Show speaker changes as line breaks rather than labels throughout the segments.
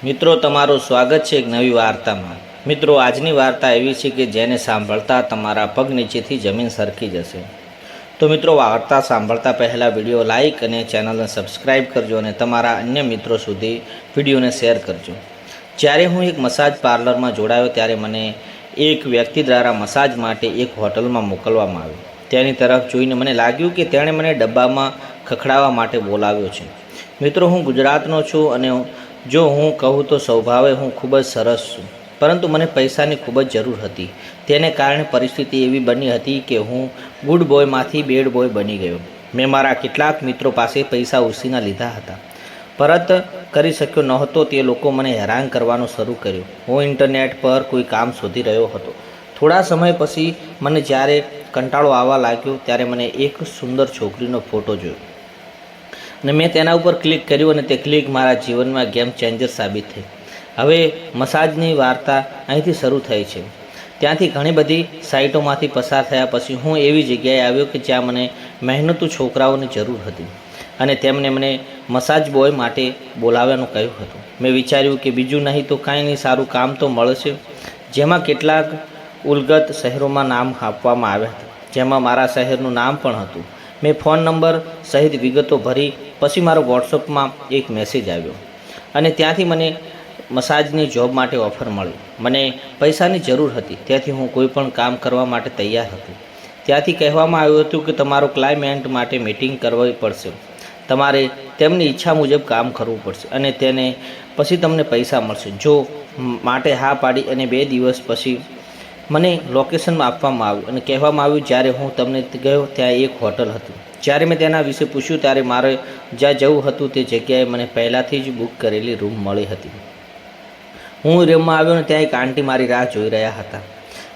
મિત્રો તમારું સ્વાગત છે એક નવી વાર્તામાં। મિત્રો આજની વાર્તા એવી છે કે જેને સાંભળતા તમારા પગ નીચેથી જમીન સરકી જશે। તો મિત્રો વાર્તા સાંભળતા પહેલાં વિડીયો લાઇક અને ચેનલને સબસ્ક્રાઈબ કરજો અને તમારા અન્ય મિત્રો સુધી વિડીયોને શેર કરજો। જ્યારે હું એક મસાજ પાર્લરમાં જોડાયો ત્યારે મને એક વ્યક્તિ દ્વારા મસાજ માટે એક હોટલમાં મોકલવામાં આવ્યો। તેની તરફ જોઈને મને લાગ્યું કે તેણે મને ડબ્બામાં ખખડાવવા માટે બોલાવ્યો છે। મિત્રો હું ગુજરાતનો છું અને જો હું કહું તો સ્વભાવે હું ખૂબ જ સરસ છું, પરંતુ મને પૈસાની ખૂબ જ જરૂર હતી। તેને કારણે પરિસ્થિતિ એવી બની હતી કે હું ગુડ બોયમાંથી બેડ બોય બની ગયો। મેં મારા કેટલાક મિત્રો પાસે પૈસા ઉછીના લીધા હતા, પરત કરી શક્યો નહોતો। તે લોકો મને હેરાન કરવાનું શરૂ કર્યું। હું ઇન્ટરનેટ પર કોઈ કામ શોધી રહ્યો હતો। થોડા સમય પછી મને જ્યારે કંટાળો આવવા લાગ્યો ત્યારે મને એક સુંદર છોકરીનો ફોટો જોયો અને મેં તેના ઉપર ક્લિક કર્યું અને તે ક્લિક મારા જીવનમાં ગેમ ચેન્જર સાબિત થઈ। હવે મસાજની વાર્તા અહીંથી શરૂ થઈ છે। ત્યાંથી ઘણી બધી સાઇટોમાંથી પસાર થયા પછી હું એવી જગ્યાએ આવ્યો કે જ્યાં મને મહેનતુ છોકરાઓની જરૂર હતી અને તેમને મને મસાજ બોય માટે બોલાવવાનું કહ્યું હતું। મેં વિચાર્યું કે બીજું નહીં તો કાંઈ નહીં, સારું કામ તો મળશે। જેમાં કેટલાક ઉલગત શહેરોમાં નામ આપવામાં આવ્યા હતા, જેમાં મારા શહેરનું નામ પણ હતું। મેં ફોન નંબર સહિત વિગતો ભરી। પછી મારો વોટ્સઅપમાં એક મેસેજ આવ્યો અને ત્યાંથી મને મસાજની જોબ માટે ઓફર મળી। મને પૈસાની જરૂર હતી, ત્યાંથી હું કોઈ પણ કામ કરવા માટે તૈયાર હતો। ત્યાંથી કહેવામાં આવ્યું હતું કે તમારો ક્લાયન્ટ માટે મીટિંગ કરવી પડશે, તમારે તેમની ઈચ્છા મુજબ કામ કરવું પડશે અને તેને પછી તમને પૈસા મળશે। જો માટે હા પાડી અને 2 દિવસ પછી મને લોકેશન આપવામાં આવ્યું અને કહેવામાં આવ્યું જ્યારે હું તમને ગયો ત્યાં એક હોટલ હતું। જ્યારે મેં તેના વિશે પૂછ્યું ત્યારે મારે જ્યાં જવું હતું તે જગ્યાએ મને પહેલાંથી જ બુક કરેલી રૂમ મળી હતી। હું રૂમમાં આવ્યો અને ત્યાં એક આંટી મારી રાહ જોઈ રહ્યા હતા।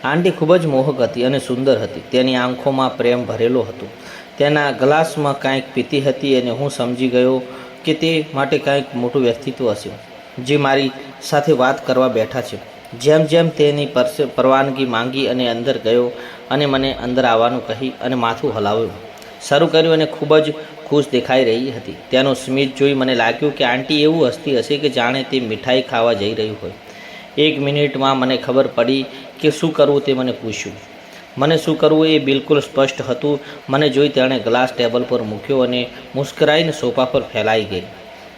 આંટી ખૂબ જ મોહક હતી અને સુંદર હતી। તેની આંખોમાં પ્રેમ ભરેલો હતો। તેના ગ્લાસમાં કાંઈક પીતી હતી અને હું સમજી ગયો કે તે માટે કાંઈક મોટું વ્યક્તિત્વ હશે જે મારી સાથે વાત કરવા બેઠા છે। જેમ જેમ તેની પરવાનગી માંગી અને અંદર ગયો અને મને અંદર આવવાનું કહી અને માથું હલાવ્યું શરૂ કર્યું અને ખૂબ જ ખુશ દેખાઈ રહી હતી। તેનું સ્મિત જોઈ મને લાગ્યું કે આંટી એવું હસતી હશે કે જાણે તે મીઠાઈ ખાવા જઈ રહ્યું હોય। 1 મિનિટમાં મને ખબર પડી કે શું કરવું તે મને પૂછ્યું। મને શું કરવું એ બિલકુલ સ્પષ્ટ હતું। મને જોઈ તેણે ગ્લાસ ટેબલ પર મૂક્યો અને મુસ્કરાઈને સોફા પર ફેલાઈ ગઈ।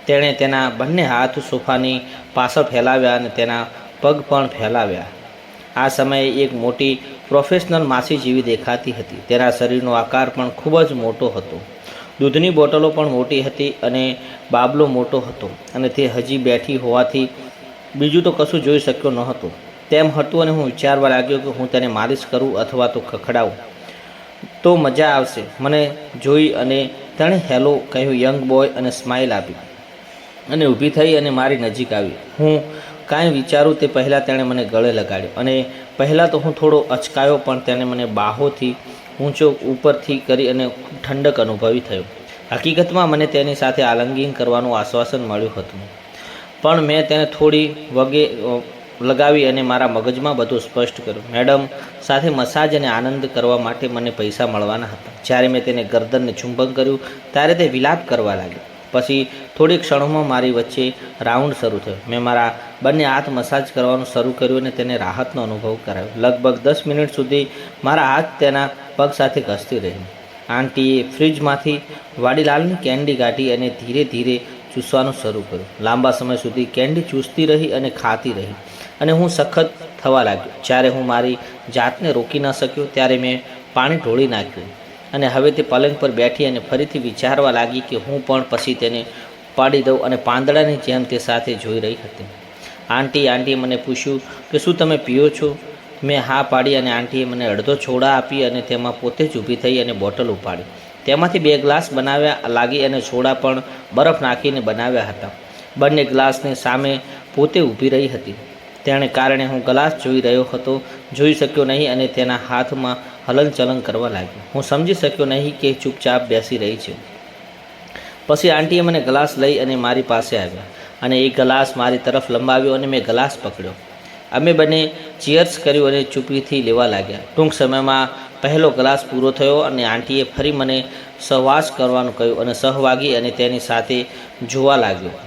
તેણે તેના બંને હાથ સોફાની પાછળ ફેલાવ્યા અને તેના પગ પણ ફેલાવ્યા। આ સમયે એક મોટી પ્રોફેશનલ માસી જેવી દેખાતી હતી। તેના શરીરનો આકાર પણ ખૂબ જ મોટો હતો। દૂધની બોટલો પણ મોટી હતી અને બાબલો મોટો હતો અને તે હજી બેઠી હોવાથી બીજું તો કશું જોઈ શક્યો નહોતો તેમ હતું અને હું વિચારવા લાગ્યો કે હું તેને માલિશ કરું અથવા તો ખખડાવું તો મજા આવશે। મને જોઈ અને તેણે હેલો કહ્યું યંગ બોય અને સ્માઇલ આપી અને ઊભી થઈ અને મારી નજીક આવી। હું કાંઈ વિચારું તે પહેલાં તેણે મને ગળે લગાડ્યો અને પહેલાં તો હું થોડો અચકાયો, પણ તેણે મને બાહોથી ઊંચો ઉપરથી કરી અને ખૂબ ઠંડક અનુભવી થયો। હકીકતમાં મને તેની સાથે આલિંગન કરવાનું આશ્વાસન મળ્યું હતું, પણ મેં તેને થોડી લગાવી અને મારા મગજમાં બધું સ્પષ્ટ કર્યું। મેડમ સાથે મસાજ અને આનંદ કરવા માટે મને પૈસા મળવાના હતા। જ્યારે મેં તેને ગરદનને ચુંબન કર્યું ત્યારે તે વિલાપ કરવા લાગ્યો। પછી થોડી ક્ષણોમાં મારી વચ્ચે રાઉન્ડ શરૂ થયો। મેં મારા બંને હાથ મસાજ કરવાનું શરૂ કર્યું અને તેને રાહતનો અનુભવ કરાવ્યો। લગભગ 10 મિનિટ સુધી મારા હાથ તેના પગ સાથે ઘસતી રહી। આંટીએ ફ્રીજમાંથી વાડીલાલની કેન્ડી કાઢી અને ધીરે ધીરે ચૂસવાનું શરૂ કર્યું। લાંબા સમય સુધી કેન્ડી ચૂસતી રહી અને ખાતી રહી અને હું સખત થવા લાગ્યો। જ્યારે હું મારી જાતને રોકી ન શક્યો ત્યારે મેં પાણી ઢોળી નાખ્યું અને હવે તે પલંગ પર બેઠી અને ફરીથી વિચારવા લાગી કે હું પણ પછી તેને ઉપાડી દઉં અને પાંદડાની જેમ તે સાથે જોઈ રહી હતી। આંટીએ મને પૂછ્યું કે શું તમે પીઓ છો? મેં હા પાડી અને આંટીએ મને અડધો છોડા આપી અને તેમાં પોતે જ ઊભી થઈ અને બોટલ ઉપાડી તેમાંથી 2 ગ્લાસ બનાવ્યા લાગી અને છોડા પણ બરફ નાખીને બનાવ્યા હતા। બંને ગ્લાસની સામે પોતે ઊભી રહી હતી। તેણે કારણે હું ગ્લાસ જોઈ શક્યો નહીં અને તેના હાથમાં હલનચલન કરવા લાગ્યો। હું સમજી શક્યો નહીં કે ચૂપચાપ બેસી રહી છે। પછી આંટીએ મને ગ્લાસ લઈ અને મારી પાસે આવ્યા અને એક ગ્લાસ મારી તરફ લંબાવ્યો અને મેં ગ્લાસ પકડ્યો। અમે બંને ચીયર્સ કર્યું અને ચૂપીથી લેવા લાગ્યા। ટૂંક સમયમાં પહેલો ગ્લાસ પૂરો થયો અને આંટીએ ફરી મને સહવાસ કરવાનું કહ્યું અને સહભાગી અને તેની સાથે જોવા લાગ્યો।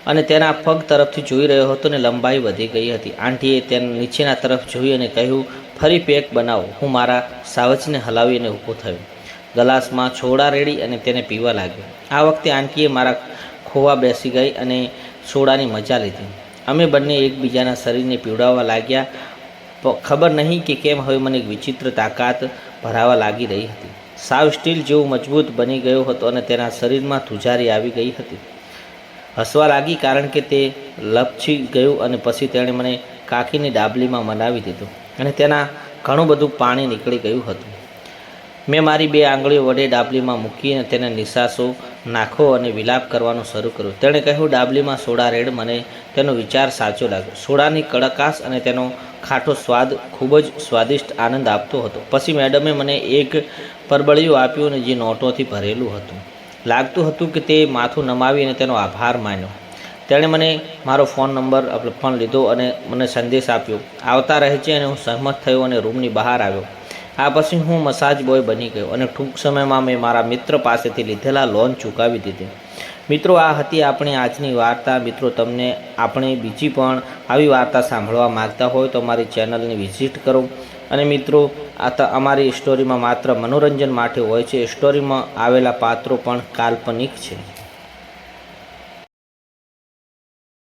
અને તેના પગ તરફથી જોઈ રહ્યો હતો ને લંબાઈ વધી ગઈ હતી. આંટીએ તેના નીચેના તરફ જોઈ અને કહ્યું, ફરી પેક બનાવો. હું મારા સાવજને હલાવીને ઊભો થયો. ગ્લાસમાં સોડા રેડી અને તેને પીવા લાગ્યો. આ વખતે આંટીએ મારા ખોવા બેસી ગઈ અને સોડાની મજા લીધી. અમે બંને એકબીજાના શરીરને પીવડાવવા લાગ્યા. ખબર નહીં કે કેમ હવે મને એક વિચિત્ર તાકાત ભરાવા લાગી રહી હતી. સાવ સ્ટીલ જેવું મજબૂત બની ગયો હતો અને તેના શરીરમાં ધુજારી આવી ગઈ હતી. હસવા લાગી કારણ કે તે લપસી ગયું અને પછી તેણે મને કાકીની ડાબલીમાં મનાવી દીધું અને તેના ઘણું બધું પાણી નીકળી ગયું હતું. મેં મારી 2 આંગળીઓ વડે ડાબલીમાં મૂકીને તેને નિશાસો નાખો અને વિલાપ કરવાનું શરૂ કર્યું. તેણે કહ્યું, ડાબલીમાં સોડા રેડ. મને તેનો વિચાર સાચો લાગ્યો. સોડાની કડકાશ અને તેનો ખાટો સ્વાદ ખૂબ જ સ્વાદિષ્ટ આનંદ આપતો હતો. પછી મેડમે મને એક પરબળિયું આપ્યું અને જે નોટોથી ભરેલું હતું. લાગતું હતું કે તે માથું નમાવી અને તેનો આભાર માન્યો. તેણે મને મારો ફોન નંબર પણ લીધો અને મને સંદેશ આપ્યો, આવતા રહે છે, અને હું સહમત થયો અને રૂમની બહાર આવ્યો. આ પછી હું મસાજ બોય બની ગયો અને ટૂંક સમયમાં મેં મારા મિત્ર પાસેથી લીધેલા લોન ચૂકવી દીધી. મિત્રો, આ હતી આપણી આજની વાર્તા. મિત્રો, તમને આપણે બીજી પણ આવી વાર્તા સાંભળવા માગતા હોય તો અમારી ચેનલને વિઝિટ કરો. અને મિત્રો, અમારી સ્ટોરીમાં માત્ર મનોરંજન માટે હોય છે. સ્ટોરીમાં આવેલા પાત્રો પણ કાલ્પનિક છે.